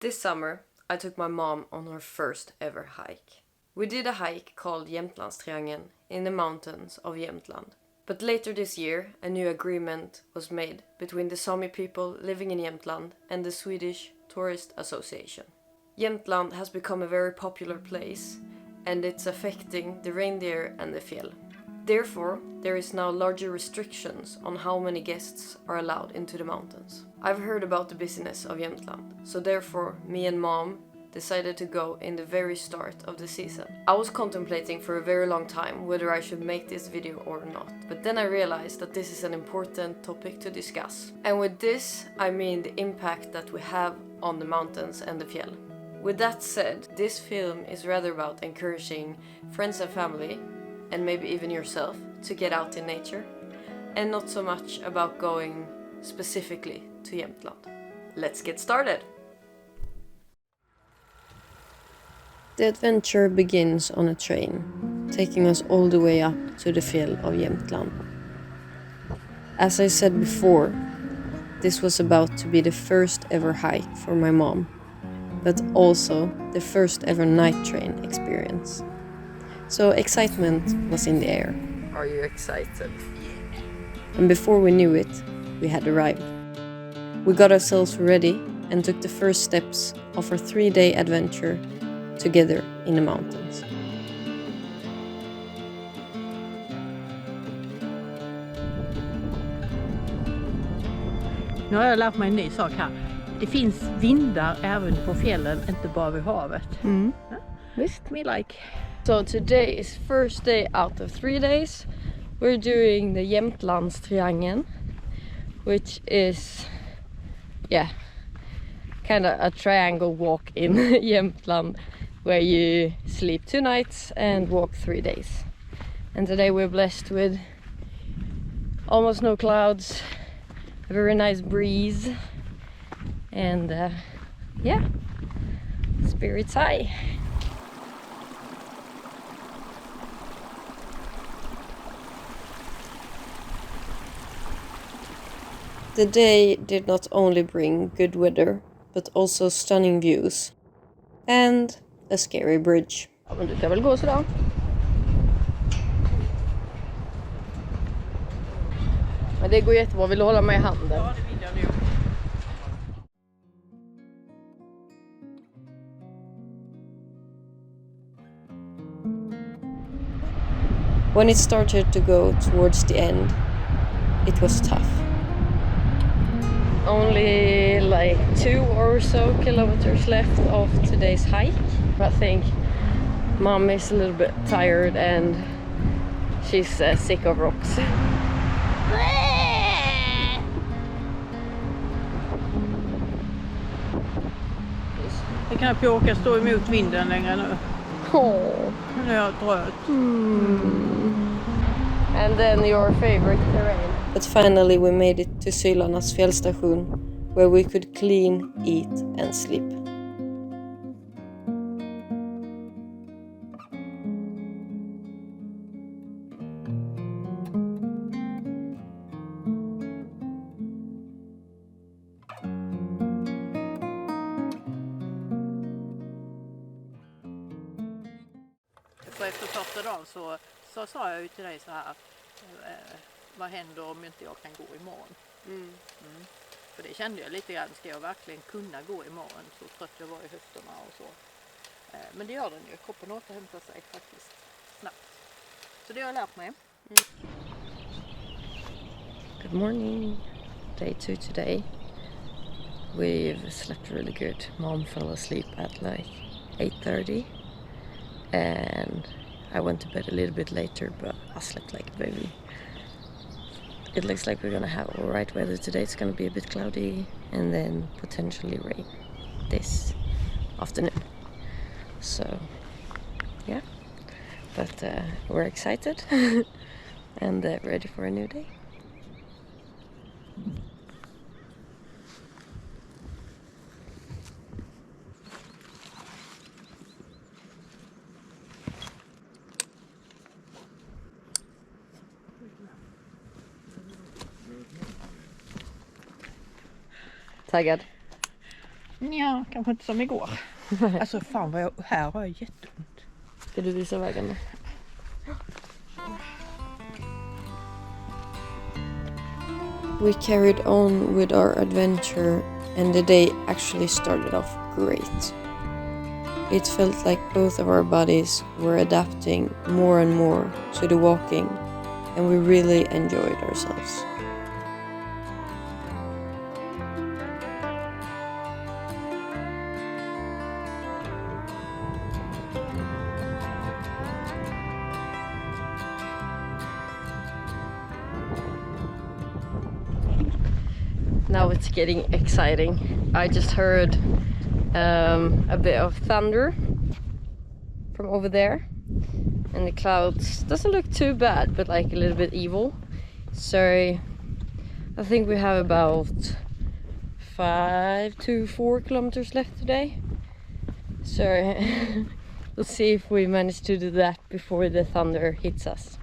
This summer, I took my mom on her first ever hike. We did a hike called Jämtlandstriangeln in the mountains of Jämtland. But later this year, a new agreement was made between the Sami people living in Jämtland and the Swedish Tourist Association. Jämtland has become a very popular place, and it's affecting the reindeer and the fjäll. Therefore, there is now larger restrictions on how many guests are allowed into the mountains. I've heard about the busyness of Jämtland, so therefore me and Mom decided to go in the very start of the season. I was contemplating for a very long time whether I should make this video or not, but then I realized that this is an important topic to discuss. And with this, I mean the impact that we have on the mountains and the fjäll. With that said, this film is rather about encouraging friends and family, and maybe even yourself, to get out in nature, and not so much about going specifically to Jämtland. Let's get started! The adventure begins on a train, taking us all the way up to the fjäll of Jämtland. As I said before, this was about to be the first ever hike for my mom, but also the first ever night train experience. So excitement was in the air. Are you excited? And before we knew it, we had arrived. We got ourselves ready and took the first steps of our 3-day adventure together in the mountains. Nu har jag lärt mig en ny sak här. Det finns vindar även på fjällen, inte bara vid havet. Ja? Visst. Me like. So today is first day out of 3 days. We're doing the Jämtlandstriangeln, which is, kind of a triangle walk in Jämtland, where you sleep 2 nights and walk 3 days. And today we're blessed with almost no clouds, a very nice breeze, and spirits high. The day did not only bring good weather, but also stunning views. And a scary bridge. Ja, men du kan väl gå så då. Men det går jättebra, vill du hålla mig i handen? Ja, det vill jag nu. When it started to go towards the end, it was tough. Only like 2 or so kilometers left of today's hike. I think Mom is a little bit tired and she's sick of rocks. Jag kan inte åka stå emot vinden längre nu. Oh. Nu är jag trött. And then your favorite terrain. But finally we made it to Sylarnas fjällstation, where we could clean, eat and sleep. Så efter första dagen så sa jag ju till dig så här, vad händer om inte jag kan gå imorgon? För det kände jag lite grann, ska jag verkligen kunna gå imorgon, så trött jag var i höfterna och så. Men det gör den ju, kroppen återhämtar sig faktiskt snabbt. Så det har jag lärt mig. Good morning. Day 2 today. We've slept really good. Mom fell asleep at like 8:30. And I went to bed a little bit later, but I slept like a baby. It looks like we're gonna have alright weather today. It's gonna be a bit cloudy and then potentially rain this afternoon. So, yeah. But we're excited and ready for a new day. Taggad? Ja, kanske inte som igår. Alltså fan vad här har jag jätteont. Ska du visa vägen då? We carried on with our adventure and the day actually started off great. It felt like both of our bodies were adapting more and more to the walking and we really enjoyed ourselves. Now it's getting exciting. I just heard a bit of thunder from over there and the clouds doesn't look too bad, but like a little bit evil. So I think we have about 5 to 4 kilometers left today. So we'll see if we manage to do that before the thunder hits us.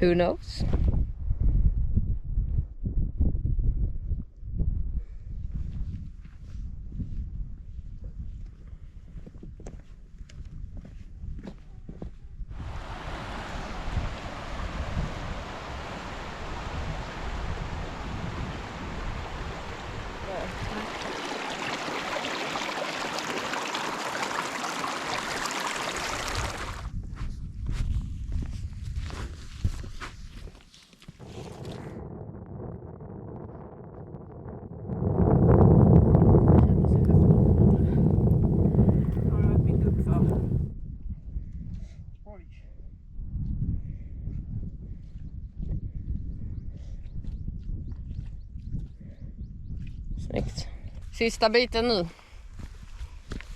Who knows? Snyggt. Sista biten nu.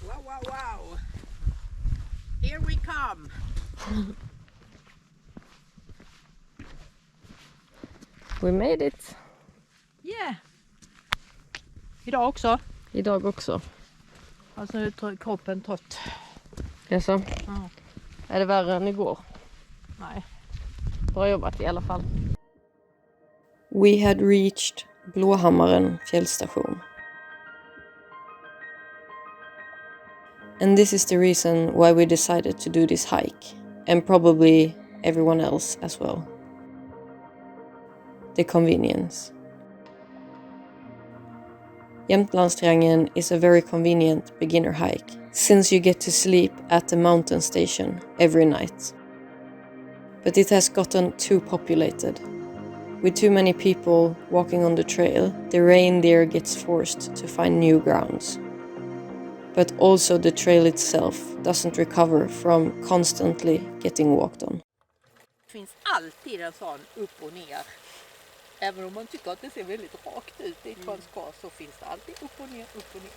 Wow, wow, wow. Here we come. We made it. Yeah. Idag också. Idag också. Alltså nu är kroppen trött. Jaså? Ja. Är det värre än igår? Nej. Bra jobbat i alla fall. We had reached Blåhammaren fjällstation. And this is the reason why we decided to do this hike, and probably everyone else as well. The convenience. Jämtlandstriangeln is a very convenient beginner hike, since you get to sleep at the mountain station every night. But it has gotten too populated. With too many people walking on the trail, the reindeer gets forced to find new grounds. But also the trail itself doesn't recover from constantly getting walked on. Det finns alltid en sån upp och ner. Även om man tycker att det ser väldigt rakt ut i ett man ska, så finns det alltid upp och ner, upp och ner.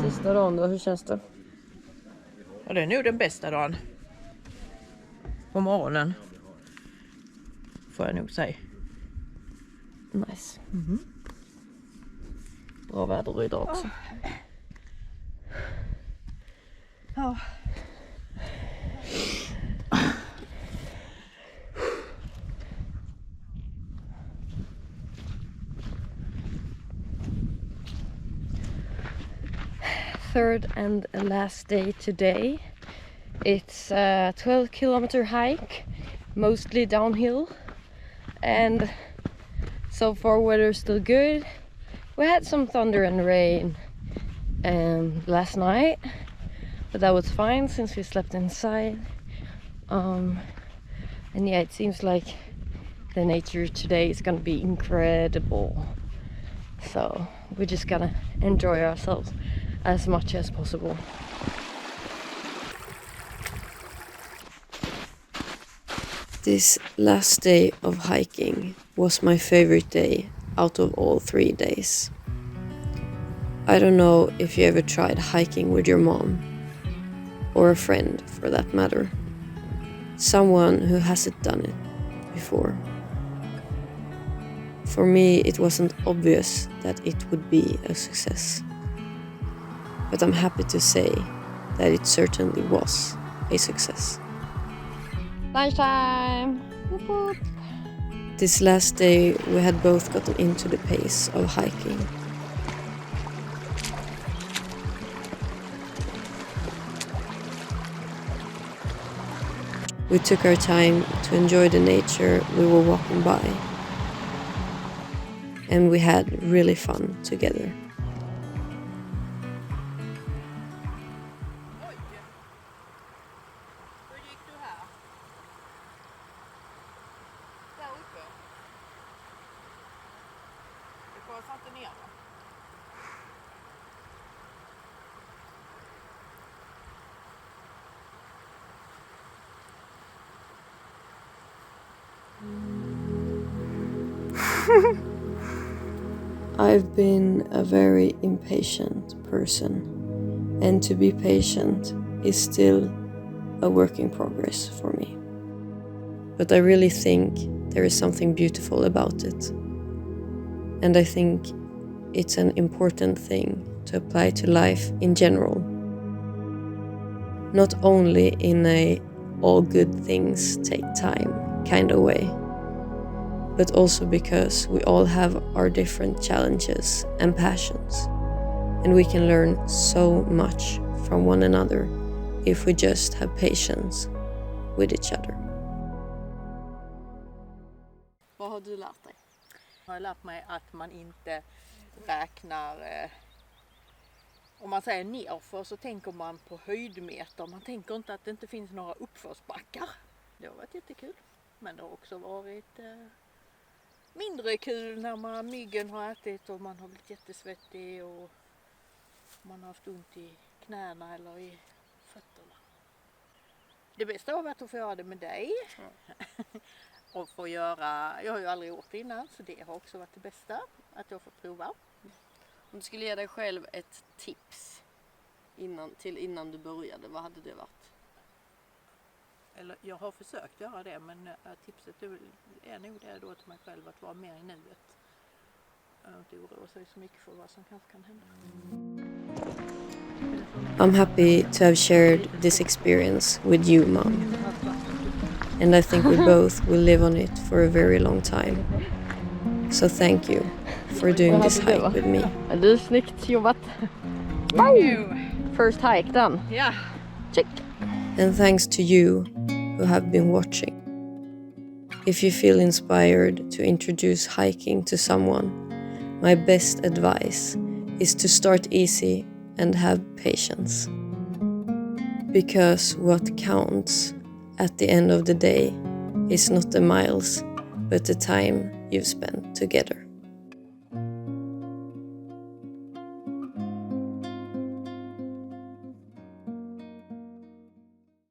Sista dagen då, hur känns det? Ja, det är nog den bästa dagen. På morgonen. Får jag nog säga. Nice. Bra väder idag också. Ja. Third and last day today. It's a 12-kilometer hike, mostly downhill, and so far weather's still good. We had some thunder and rain last night, but that was fine since we slept inside. And yeah, it seems like the nature today is gonna be incredible, so we're just gonna enjoy ourselves as much as possible. This last day of hiking was my favorite day out of all 3 days. I don't know if you ever tried hiking with your mom, or a friend for that matter. someone who hasn't done it before. For me, it wasn't obvious that it would be a success. But I'm happy to say that it certainly was a success. Lunchtime! Whoop whoop. This last day, we had both gotten into the pace of hiking. We took our time to enjoy the nature we were walking by. And we had really fun together. Hur gick du här? Där uppe? Du får inte ner va? I've been a very impatient person, and to be patient is still a work in progress for me. But I really think there is something beautiful about it. And I think it's an important thing to apply to life in general. Not only in a all good things take time kind of way, but also because we all have our different challenges and passions. And we can learn so much from one another if we just have patience with each other. Vad har du lärt dig? Jag har lärt mig att man inte räknar, om man säger nerför så tänker man på höjdmeter. Man tänker inte att det inte finns några uppförsbackar. Det har varit jättekul. Men det har också varit mindre kul när myggen har ätit och man har blivit jättesvettig och man har haft ont i knäna eller i fötterna. Det bästa har varit att få göra det med dig. Och få göra, jag har ju aldrig gjort det innan så det har också varit det bästa att jag får prova. Om du skulle ge dig själv ett tips innan du började, vad hade det varit? Eller jag har försökt göra det men tipset är nog det då till mig själv att vara mer i nuet. Inte oroa sig så mycket för vad som kanske kan hända. I'm happy to have shared this experience with you, Mom. And I think we both will live on it for a very long time. So thank you for doing this hike with me. Du är snyggt jobbat. First hike done. Ja. Check. And thanks to you who have been watching. If you feel inspired to introduce hiking to someone, my best advice is to start easy and have patience. Because what counts at the end of the day is not the miles, but the time you've spent together.